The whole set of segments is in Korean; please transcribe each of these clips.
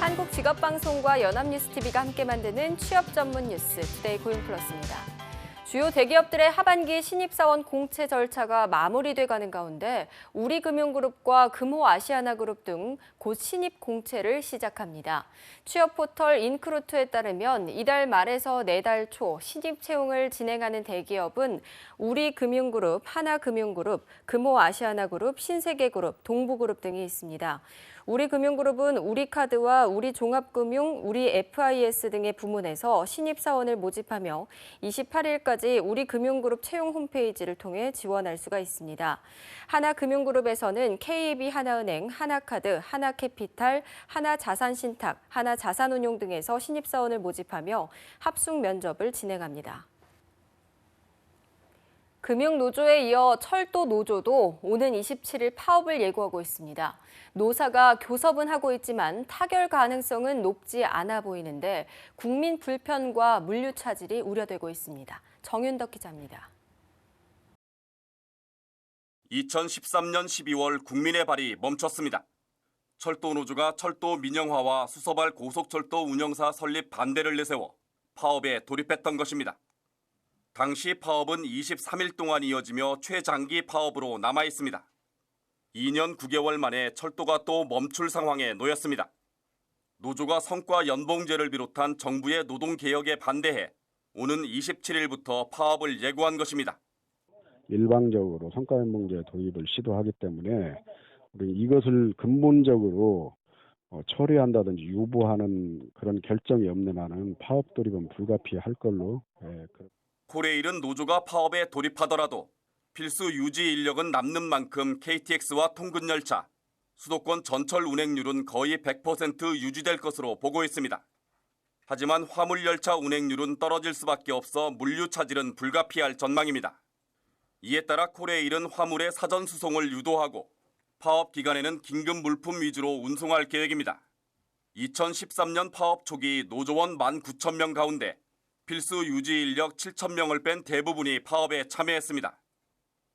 한국직업방송과 연합뉴스TV가 함께 만드는 취업 전문 뉴스 투데이 고용플러스입니다. 주요 대기업들의 하반기 신입사원 공채 절차가 마무리돼가는 가운데 우리금융그룹과 금호아시아나그룹 등 곧 신입 공채를 시작합니다. 취업 포털 인크루트에 따르면 이달 말에서 내달 초 신입 채용을 진행하는 대기업은 우리금융그룹, 하나금융그룹, 금호아시아나그룹, 신세계그룹, 동부그룹 등이 있습니다. 우리금융그룹은 우리카드와 우리종합금융, 우리FIS 등의 부문에서 신입사원을 모집하며 28일까지 우리금융그룹 채용 홈페이지를 통해 지원할 수가 있습니다. 하나금융그룹에서는 KB 하나은행, 하나카드, 하나캐피탈, 하나자산신탁, 하나자산운용 등에서 신입사원을 모집하며 합숙 면접을 진행합니다. 금융노조에 이어 철도노조도 오는 27일 파업을 예고하고 있습니다. 노사가 교섭은 하고 있지만 타결 가능성은 높지 않아 보이는데 국민 불편과 물류 차질이 우려되고 있습니다. 정윤덕 기자입니다. 2013년 12월 국민의 발이 멈췄습니다. 철도노조가 철도 민영화와 수서발 고속철도 운영사 설립 반대를 내세워 파업에 돌입했던 것입니다. 당시 파업은 23일 동안 이어지며 최장기 파업으로 남아 있습니다. 2년 9개월 만에 철도가 또 멈출 상황에 놓였습니다. 노조가 성과 연봉제를 비롯한 정부의 노동개혁에 반대해 오는 27일부터 파업을 예고한 것입니다. 일방적으로 성과연봉제 도입을 시도하기 때문에 우리 이것을 근본적으로 처리한다든지 유보하는 그런 결정이 없는 한은 파업 돌입은 불가피할 걸로. 코레일은 노조가 파업에 돌입하더라도 필수 유지 인력은 남는 만큼 KTX와 통근열차, 수도권 전철 운행률은 거의 100% 유지될 것으로 보고 있습니다. 하지만 화물열차 운행률은 떨어질 수밖에 없어 물류 차질은 불가피할 전망입니다. 이에 따라 코레일은 화물의 사전 수송을 유도하고 파업 기간에는 긴급 물품 위주로 운송할 계획입니다. 2013년 파업 초기 노조원 19,000명 가운데 필수 유지 인력 7,000명을 뺀 대부분이 파업에 참여했습니다.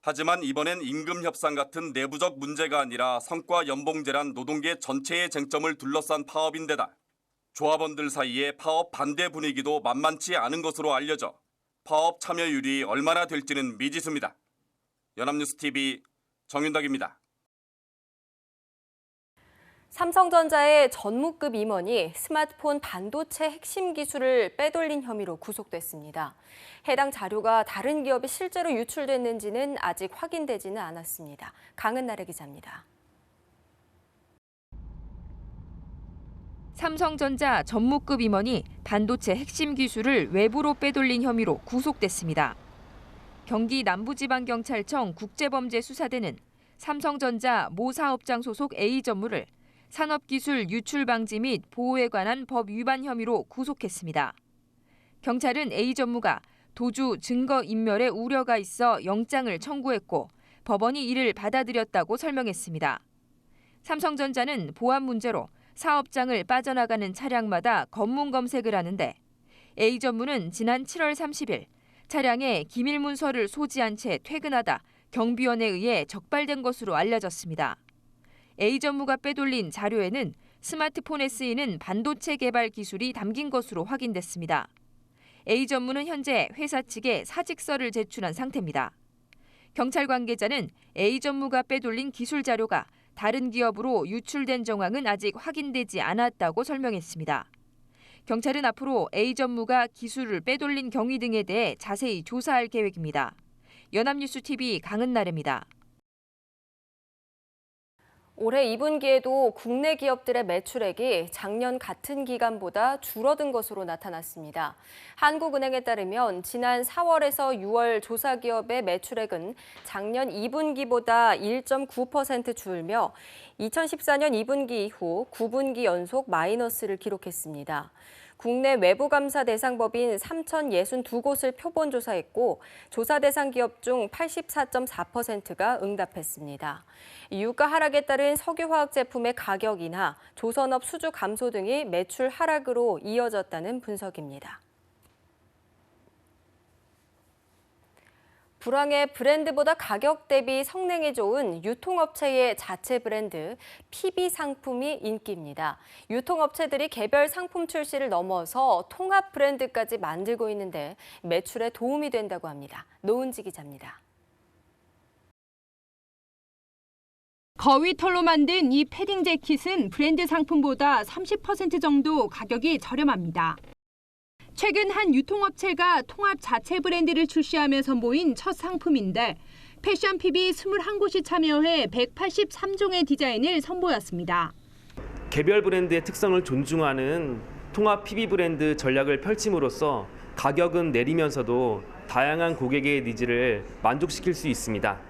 하지만 이번엔 임금 협상 같은 내부적 문제가 아니라 성과 연봉제란 노동계 전체의 쟁점을 둘러싼 파업인데다 조합원들 사이에 파업 반대 분위기도 만만치 않은 것으로 알려져 파업 참여율이 얼마나 될지는 미지수입니다. 연합뉴스TV 정윤덕입니다. 삼성전자의 전무급 임원이 스마트폰 반도체 핵심 기술을 빼돌린 혐의로 구속됐습니다. 해당 자료가 다른 기업에 실제로 유출됐는지는 아직 확인되지는 않았습니다. 강은나래 기자입니다. 삼성전자 전무급 임원이 반도체 핵심 기술을 외부로 빼돌린 혐의로 구속됐습니다. 경기 남부지방경찰청 국제범죄수사대는 삼성전자 모 사업장 소속 A 전무를 산업기술 유출 방지 및 보호에 관한 법 위반 혐의로 구속했습니다. 경찰은 A 전무가 도주 증거 인멸에 우려가 있어 영장을 청구했고 법원이 이를 받아들였다고 설명했습니다. 삼성전자는 보안 문제로 사업장을 빠져나가는 차량마다 검문 검색을 하는데 A 전무는 지난 7월 30일 차량에 기밀 문서를 소지한 채 퇴근하다 경비원에 의해 적발된 것으로 알려졌습니다. A 전무가 빼돌린 자료에는 스마트폰에 쓰이는 반도체 개발 기술이 담긴 것으로 확인됐습니다. A 전무는 현재 회사 측에 사직서를 제출한 상태입니다. 경찰 관계자는 A 전무가 빼돌린 기술 자료가 다른 기업으로 유출된 정황은 아직 확인되지 않았다고 설명했습니다. 경찰은 앞으로 A 전무가 기술을 빼돌린 경위 등에 대해 자세히 조사할 계획입니다. 연합뉴스TV 강은나래입니다. 올해 2분기에도 국내 기업들의 매출액이 작년 같은 기간보다 줄어든 것으로 나타났습니다. 한국은행에 따르면 지난 4월에서 6월 조사 기업의 매출액은 작년 2분기보다 1.9% 줄며 2014년 2분기 이후 9분기 연속 마이너스를 기록했습니다. 국내 외부감사 대상법인 3,062곳을 표본 조사했고 조사 대상 기업 중 84.4%가 응답했습니다. 유가 하락에 따른 석유화학 제품의 가격 인하, 조선업 수주 감소 등이 매출 하락으로 이어졌다는 분석입니다. 불황의 브랜드보다 가격 대비 성능이 좋은 유통업체의 자체 브랜드 PB 상품이 인기입니다. 유통업체들이 개별 상품 출시를 넘어서 통합 브랜드까지 만들고 있는데 매출에 도움이 된다고 합니다. 노은지 기자입니다. 거위 털로 만든 이 패딩 재킷은 브랜드 상품보다 30% 정도 가격이 저렴합니다. 최근 한 유통업체가 통합 자체 브랜드를 출시하며 선보인 첫 상품인데 패션 PB 21곳이 참여해 183종의 디자인을 선보였습니다. 개별 브랜드의 특성을 존중하는 통합 PB 브랜드 전략을 펼침으로써 가격은 내리면서도 다양한 고객의 니즈를 만족시킬 수 있습니다.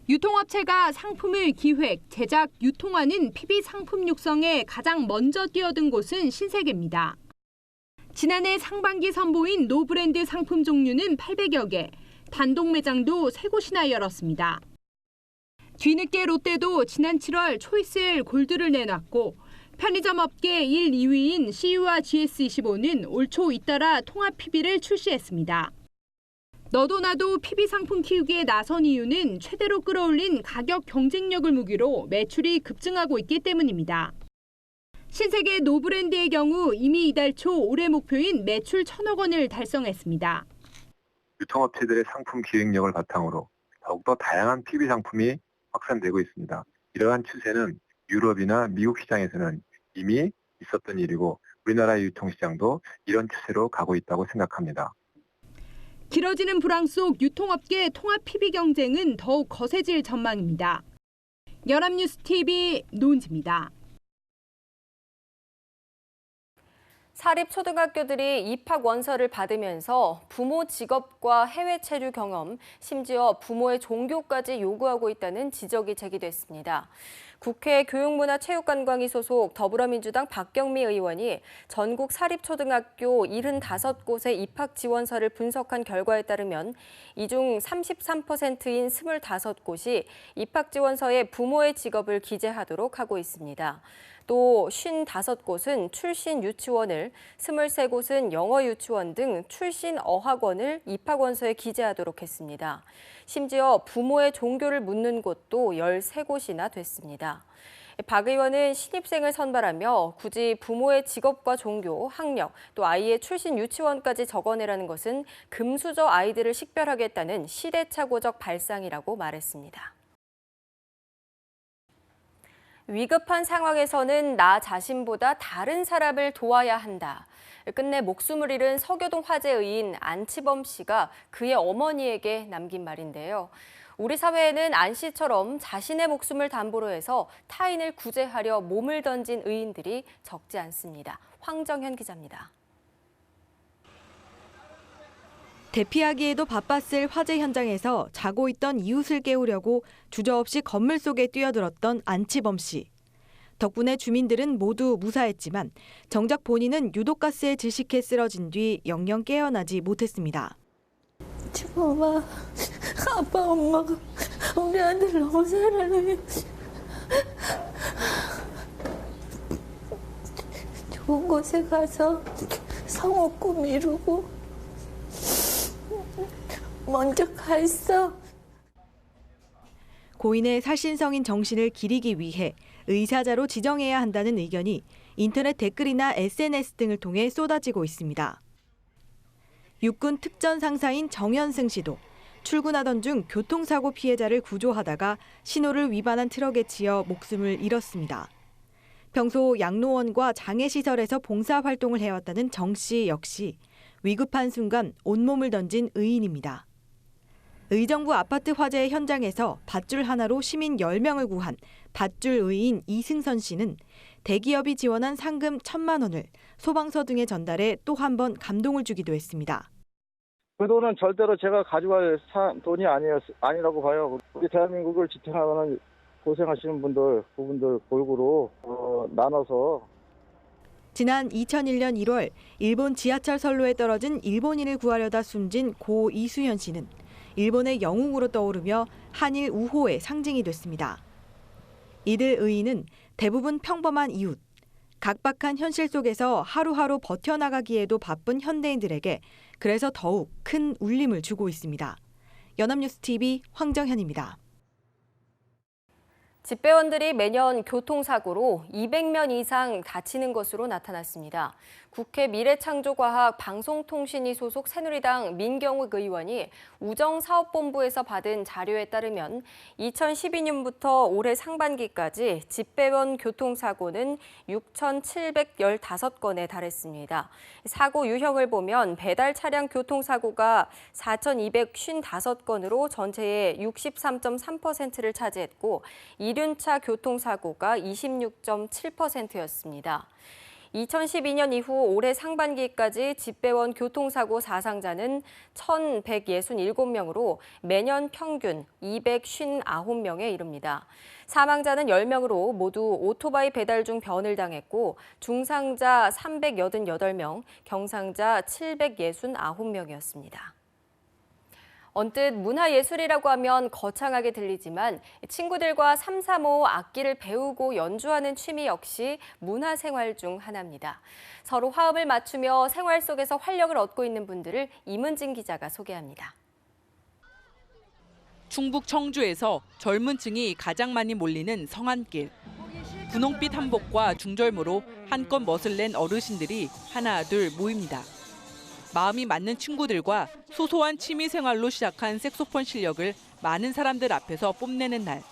유통업체가 상품을 기획, 제작, 유통하는 PB 상품 육성에 가장 먼저 뛰어든 곳은 신세계입니다. 지난해 상반기 선보인 노브랜드 상품 종류는 800여 개, 단독 매장도 3곳이나 열었습니다. 뒤늦게 롯데도 지난 7월 초이스L 골드를 내놨고 편의점 업계 1, 2위인 CU와 GS25는 올 초 잇따라 통합 PB를 출시했습니다. 너도 나도 PB 상품 키우기에 나선 이유는 최대로 끌어올린 가격 경쟁력을 무기로 매출이 급증하고 있기 때문입니다. 신세계 노브랜드의 경우 이미 이달 초 올해 목표인 매출 1,000억 원을 달성했습니다. 유통업체들의 상품 기획력을 바탕으로 더욱더 다양한 PB 상품이 확산되고 있습니다. 이러한 추세는 유럽이나 미국 시장에서는 이미 있었던 일이고 우리나라의 유통시장도 이런 추세로 가고 있다고 생각합니다. 길어지는 불황 속 유통업계 통합 PB 경쟁은 더욱 거세질 전망입니다. 연합뉴스TV 노은지입니다. 사립초등학교들이 입학 원서를 받으면서 부모 직업과 해외 체류 경험, 심지어 부모의 종교까지 요구하고 있다는 지적이 제기됐습니다. 국회 교육문화체육관광위 소속 더불어민주당 박경미 의원이 전국 사립초등학교 75곳의 입학 지원서를 분석한 결과에 따르면 이 중 33%인 25곳이 입학 지원서에 부모의 직업을 기재하도록 하고 있습니다. 또 55곳은 출신 유치원을, 23곳은 영어 유치원 등 출신 어학원을 입학원서에 기재하도록 했습니다. 심지어 부모의 종교를 묻는 곳도 13곳이나 됐습니다. 박 의원은 신입생을 선발하며 굳이 부모의 직업과 종교, 학력, 또 아이의 출신 유치원까지 적어내라는 것은 금수저 아이들을 식별하겠다는 시대착오적 발상이라고 말했습니다. 위급한 상황에서는 나 자신보다 다른 사람을 도와야 한다. 끝내 목숨을 잃은 서교동 화재 의인 안치범 씨가 그의 어머니에게 남긴 말인데요. 우리 사회에는 안 씨처럼 자신의 목숨을 담보로 해서 타인을 구제하려 몸을 던진 의인들이 적지 않습니다. 황정현 기자입니다. 대피하기에도 바빴을 화재 현장에서 자고 있던 이웃을 깨우려고 주저없이 건물 속에 뛰어들었던 안치범 씨. 덕분에 주민들은 모두 무사했지만 정작 본인은 유독가스에 질식해 쓰러진 뒤 영영 깨어나지 못했습니다. 지범아, 아빠, 엄마가 우리 아들 너무 사랑해. 좋은 곳에 가서 성우 꿈 이루고 먼저 가 있어. 고인의 살신성인 정신을 기리기 위해 의사자로 지정해야 한다는 의견이 인터넷 댓글이나 SNS 등을 통해 쏟아지고 있습니다. 육군 특전 상사인 정현승 씨도 출근하던 중 교통사고 피해자를 구조하다가 신호를 위반한 트럭에 치여 목숨을 잃었습니다. 평소 양로원과 장애시설에서 봉사활동을 해왔다는 정 씨 역시 위급한 순간 온몸을 던진 의인입니다. 의정부 아파트 화재 현장에서 밧줄 하나로 시민 10명을 구한 밧줄 의인 이승선 씨는 대기업이 지원한 상금 1,000만 원을 소방서 등에 전달해 또 한 번 감동을 주기도 했습니다. 그 돈은 절대로 제가 가져갈 돈이 아니라고 봐요. 우리 대한민국을 지탱하는 고생하시는 분들, 그분들 골고루 나눠서. 지난 2001년 1월 일본 지하철 선로에 떨어진 일본인을 구하려다 숨진 고 이수연 씨는 일본의 영웅으로 떠오르며 한일 우호의 상징이 됐습니다. 이들 의인은 대부분 평범한 이웃, 각박한 현실 속에서 하루하루 버텨나가기에도 바쁜 현대인들에게 그래서 더욱 큰 울림을 주고 있습니다. 연합뉴스TV 황정현입니다. 집배원들이 매년 교통사고로 200명 이상 다치는 것으로 나타났습니다. 국회 미래창조과학 방송통신위 소속 새누리당 민경욱 의원이 우정사업본부에서 받은 자료에 따르면 2012년부터 올해 상반기까지 집배원 교통사고는 6,715건에 달했습니다. 사고 유형을 보면 배달 차량 교통사고가 4,255건으로 전체의 63.3%를 차지했고 이륜차 교통사고가 26.7%였습니다. 2012년 이후 올해 상반기까지 집배원 교통사고 사상자는 1,167명으로 매년 평균 259명에 이릅니다. 사망자는 10명으로 모두 오토바이 배달 중 변을 당했고 중상자 388명, 경상자 769명이었습니다. 언뜻 문화예술이라고 하면 거창하게 들리지만 친구들과 삼삼오오 악기를 배우고 연주하는 취미 역시 문화생활 중 하나입니다. 서로 화음을 맞추며 생활 속에서 활력을 얻고 있는 분들을 이문진 기자가 소개합니다. 충북 청주에서 젊은 층이 가장 많이 몰리는 성안길. 분홍빛 한복과 중절모로 한껏 멋을 낸 어르신들이 하나 둘 모입니다. 마음이 맞는 친구들과 소소한 취미생활로 시작한 색소폰 실력을 많은 사람들 앞에서 뽐내는 날.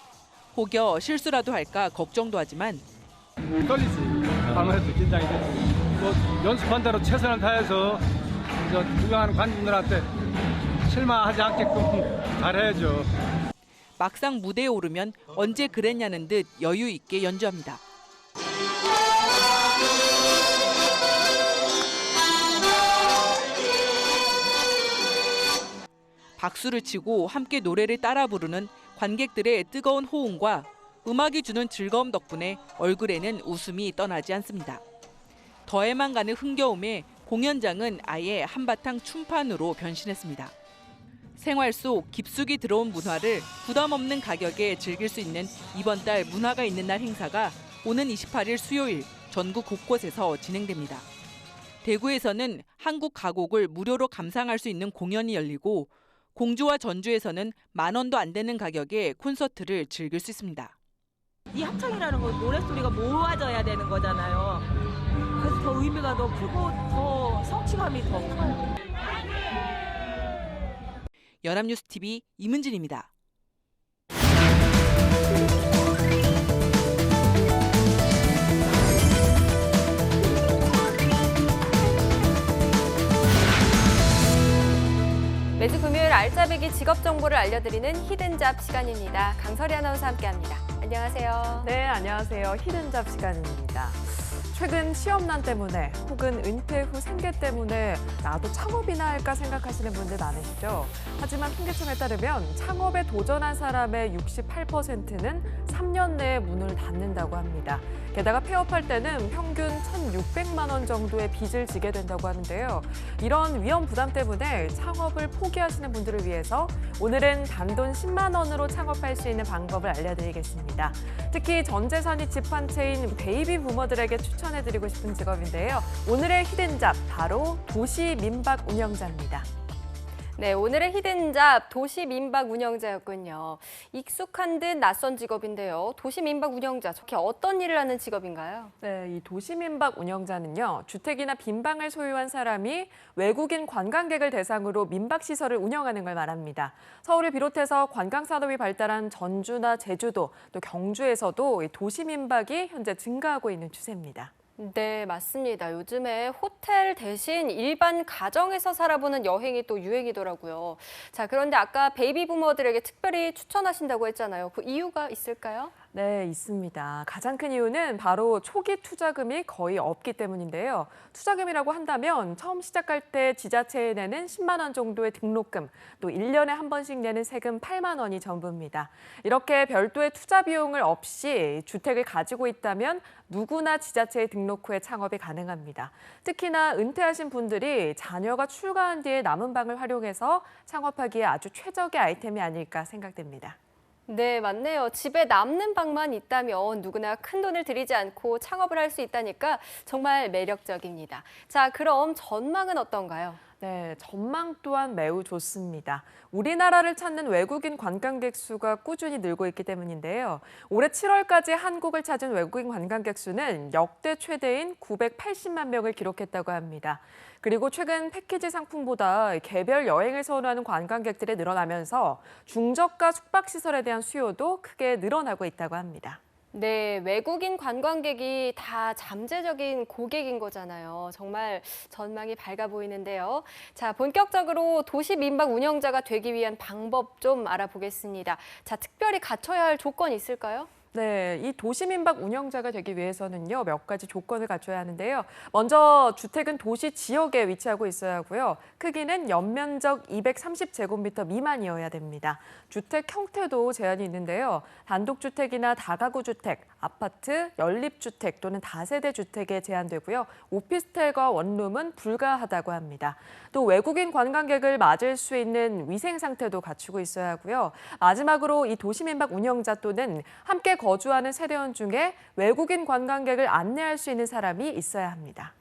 혹여 실수라도 할까 걱정도 하지만 떨리지. 방어해도 긴장이 되지. 뭐 연습한 대로 최선을 다해서 구경하는 관중들한테 실망하지 않게끔 잘해야죠. 막상 무대에 오르면 언제 그랬냐는 듯 여유 있게 연주합니다. 박수를 치고 함께 노래를 따라 부르는 관객들의 뜨거운 호응과 음악이 주는 즐거움 덕분에 얼굴에는 웃음이 떠나지 않습니다. 더해만 가는 흥겨움에 공연장은 아예 한바탕 춤판으로 변신했습니다. 생활 속 깊숙이 들어온 문화를 부담 없는 가격에 즐길 수 있는 이번 달 문화가 있는 날 행사가 오는 28일 수요일 전국 곳곳에서 진행됩니다. 대구에서는 한국 가곡을 무료로 감상할 수 있는 공연이 열리고 공주와 전주에서는 10,000원도 안 되는 가격에 콘서트를 즐길 수 있습니다. 이 합창이라는 건 노랫소리가 모아져야 되는 거잖아요. 그래서 더 의미가 더 크고 더 성취감이 더 커요. 연합뉴스TV 이문진입니다. 매주 금요일 알짜배기 직업 정보를 알려드리는 히든잡 시간입니다. 강설희 아나운서 함께합니다. 안녕하세요. 네, 안녕하세요. 히든잡 시간입니다. 최근 시험난 때문에 혹은 은퇴 후 생계 때문에 나도 창업이나 할까 생각하시는 분들 많으시죠. 하지만 통계청에 따르면 창업에 도전한 사람의 68%는 3년 내에 문을 닫는다고 합니다. 게다가 폐업할 때는 평균 1,600만 원 정도의 빚을 지게 된다고 하는데요. 이런 위험 부담 때문에 창업을 포기하시는 분들을 위해서 오늘은 단돈 10만 원으로 창업할 수 있는 방법을 알려드리겠습니다. 특히 전 재산이 집 한 채인 베이비 부머들에게 추천해드리고 싶은 직업인데요. 오늘의 히든잡, 바로 도시민박 운영자입니다. 네, 오늘의 히든잡 도시민박 운영자였군요. 익숙한 듯 낯선 직업인데요. 도시민박 운영자, 저게 어떤 일을 하는 직업인가요? 네, 이 도시민박 운영자는요, 주택이나 빈방을 소유한 사람이 외국인 관광객을 대상으로 민박시설을 운영하는 걸 말합니다. 서울을 비롯해서 관광산업이 발달한 전주나 제주도, 또 경주에서도 이 도시민박이 현재 증가하고 있는 추세입니다. 네, 맞습니다. 요즘에 호텔 대신 일반 가정에서 살아보는 여행이 또 유행이더라고요. 자, 그런데 아까 베이비 부머들에게 특별히 추천하신다고 했잖아요. 그 이유가 있을까요? 네, 있습니다. 가장 큰 이유는 바로 초기 투자금이 거의 없기 때문인데요. 투자금이라고 한다면 처음 시작할 때 지자체에 내는 10만 원 정도의 등록금, 또 1년에 한 번씩 내는 세금 8만 원이 전부입니다. 이렇게 별도의 투자 비용을 없이 주택을 가지고 있다면 누구나 지자체에 등록 후에 창업이 가능합니다. 특히나 은퇴하신 분들이 자녀가 출가한 뒤에 남은 방을 활용해서 창업하기에 아주 최적의 아이템이 아닐까 생각됩니다. 네, 맞네요. 집에 남는 방만 있다면 누구나 큰 돈을 들이지 않고 창업을 할 수 있다니까 정말 매력적입니다. 자, 그럼 전망은 어떤가요? 네, 전망 또한 매우 좋습니다. 우리나라를 찾는 외국인 관광객 수가 꾸준히 늘고 있기 때문인데요. 올해 7월까지 한국을 찾은 외국인 관광객 수는 역대 최대인 980만 명을 기록했다고 합니다. 그리고 최근 패키지 상품보다 개별 여행을 선호하는 관광객들이 늘어나면서 중저가 숙박시설에 대한 수요도 크게 늘어나고 있다고 합니다. 네, 외국인 관광객이 다 잠재적인 고객인 거잖아요. 정말 전망이 밝아 보이는데요. 자, 본격적으로 도시 민박 운영자가 되기 위한 방법 좀 알아보겠습니다. 자, 특별히 갖춰야 할 조건이 있을까요? 네, 이 도시민박 운영자가 되기 위해서는요, 몇 가지 조건을 갖춰야 하는데요. 먼저 주택은 도시 지역에 위치하고 있어야 하고요. 크기는 연면적 230제곱미터 미만이어야 됩니다. 주택 형태도 제한이 있는데요. 단독주택이나 다가구 주택, 아파트, 연립주택 또는 다세대 주택에 제한되고요. 오피스텔과 원룸은 불가하다고 합니다. 또 외국인 관광객을 맞을 수 있는 위생 상태도 갖추고 있어야 하고요. 마지막으로 이 도시민박 운영자 또는 함께 거주하는 세대원 중에 외국인 관광객을 안내할 수 있는 사람이 있어야 합니다.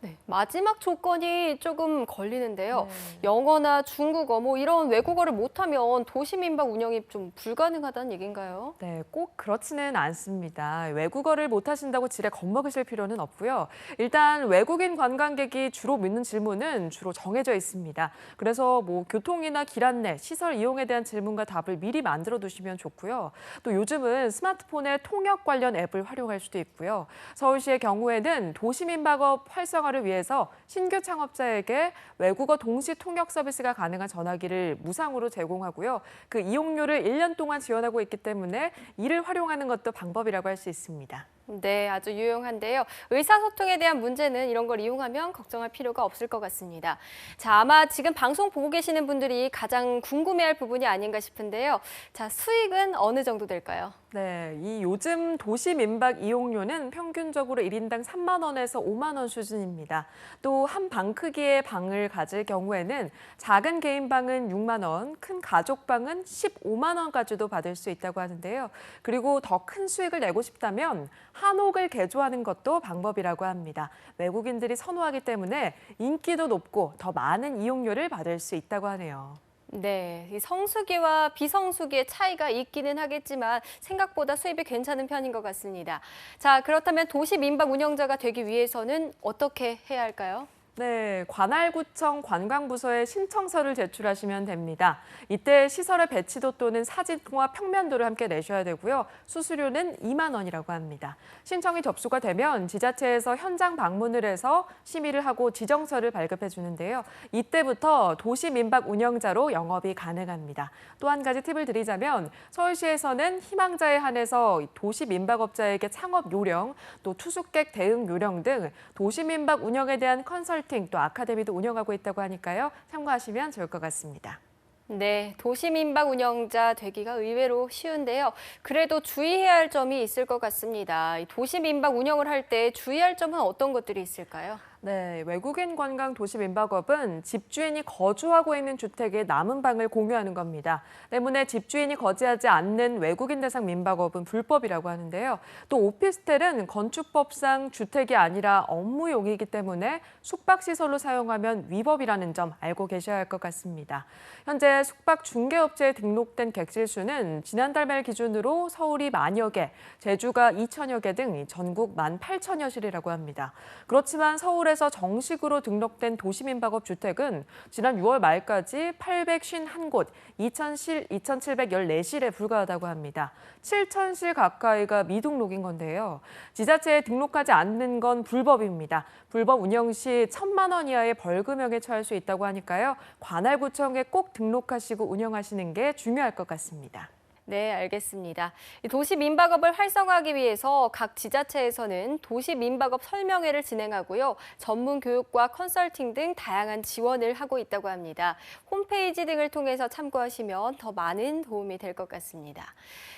네, 마지막 조건이 조금 걸리는데요. 영어나 중국어 뭐 이런 외국어를 못하면 도시민박 운영이 좀 불가능하다는 얘기인가요? 네, 꼭 그렇지는 않습니다. 외국어를 못하신다고 지레 겁먹으실 필요는 없고요. 일단 외국인 관광객이 주로 묻는 질문은 주로 정해져 있습니다. 그래서 뭐 교통이나 길 안내, 시설 이용에 대한 질문과 답을 미리 만들어 두시면 좋고요. 또 요즘은 스마트폰에 통역 관련 앱을 활용할 수도 있고요. 서울시의 경우에는 도시민박업 활성화를 위해서 신규 창업자에게 외국어 동시 통역 서비스가 가능한 전화기를 무상으로 제공하고요. 그 이용료를 1년 동안 지원하고 있기 때문에 이를 활용하는 것도 방법이라고 할 수 있습니다. 네, 아주 유용한데요. 의사소통에 대한 문제는 이런 걸 이용하면 걱정할 필요가 없을 것 같습니다. 자, 아마 지금 방송 보고 계시는 분들이 가장 궁금해할 부분이 아닌가 싶은데요. 자, 수익은 어느 정도 될까요? 네, 이 요즘 도시 민박 이용료는 평균적으로 1인당 3만 원에서 5만 원 수준입니다. 또 한 방 크기의 방을 가질 경우에는 작은 개인 방은 6만 원, 큰 가족 방은 15만 원까지도 받을 수 있다고 하는데요. 그리고 더 큰 수익을 내고 싶다면 한옥을 개조하는 것도 방법이라고 합니다. 외국인들이 선호하기 때문에 인기도 높고 더 많은 이용료를 받을 수 있다고 하네요. 네, 이 성수기와 비성수기의 차이가 있기는 하겠지만 생각보다 수입이 괜찮은 편인 것 같습니다. 자, 그렇다면 도시 민박 운영자가 되기 위해서는 어떻게 해야 할까요? 네, 관할구청 관광부서에 신청서를 제출하시면 됩니다. 이때 시설의 배치도 또는 사진과 평면도를 함께 내셔야 되고요. 수수료는 2만 원이라고 합니다. 신청이 접수가 되면 지자체에서 현장 방문을 해서 심의를 하고 지정서를 발급해 주는데요. 이때부터 도시민박 운영자로 영업이 가능합니다. 또 한 가지 팁을 드리자면 서울시에서는 희망자에 한해서 도시민박업자에게 창업 요령, 또 투숙객 대응 요령 등 도시민박 운영에 대한 컨설팅 또 아카데미도 운영하고 있다고 하니까요. 참고하시면 좋을 것 같습니다. 네, 도시민박 운영자 되기가 의외로 쉬운데요. 그래도 주의해야 할 점이 있을 것 같습니다. 도시민박 운영을 할 때 주의할 점은 어떤 것들이 있을까요? 네, 외국인 관광 도시민박업은 집주인이 거주하고 있는 주택의 남은 방을 공유하는 겁니다. 때문에 집주인이 거주하지 않는 외국인 대상 민박업은 불법이라고 하는데요. 또 오피스텔은 건축법상 주택이 아니라 업무용이기 때문에 숙박시설로 사용하면 위법이라는 점 알고 계셔야 할 것 같습니다. 현재 숙박 중개업체에 등록된 객실 수는 지난달 말 기준으로 서울이 10,000여 개, 제주가 2,000여 개 등 전국 18,000여실이라고 합니다. 그렇지만 서울에서 정식으로 등록된 도시민박업 주택은 지난 6월 말까지 851곳, 2,714실에 불과하다고 합니다. 7,000실 가까이가 미등록인 건데요. 지자체에 등록하지 않는 건 불법입니다. 불법 운영 시 1,000만 원 이하의 벌금형에 처할 수 있다고 하니까요. 관할구청에 꼭 등록하시고 운영하시는 게 중요할 것 같습니다. 네, 알겠습니다. 도시민박업을 활성화하기 위해서 각 지자체에서는 도시민박업 설명회를 진행하고요. 전문 교육과 컨설팅 등 다양한 지원을 하고 있다고 합니다. 홈페이지 등을 통해서 참고하시면 더 많은 도움이 될 것 같습니다.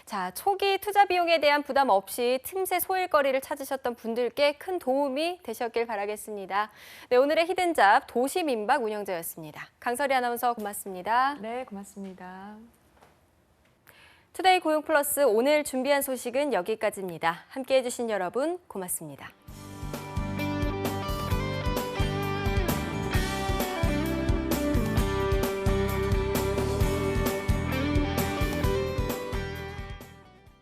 자, 초기 투자 비용에 대한 부담 없이 틈새 소일거리를 찾으셨던 분들께 큰 도움이 되셨길 바라겠습니다. 네, 오늘의 히든잡 도시민박 운영자였습니다. 강설희 아나운서 고맙습니다. 네, 고맙습니다. 투데이 고용플러스 오늘 준비한 소식은 여기까지입니다. 함께해 주신 여러분 고맙습니다.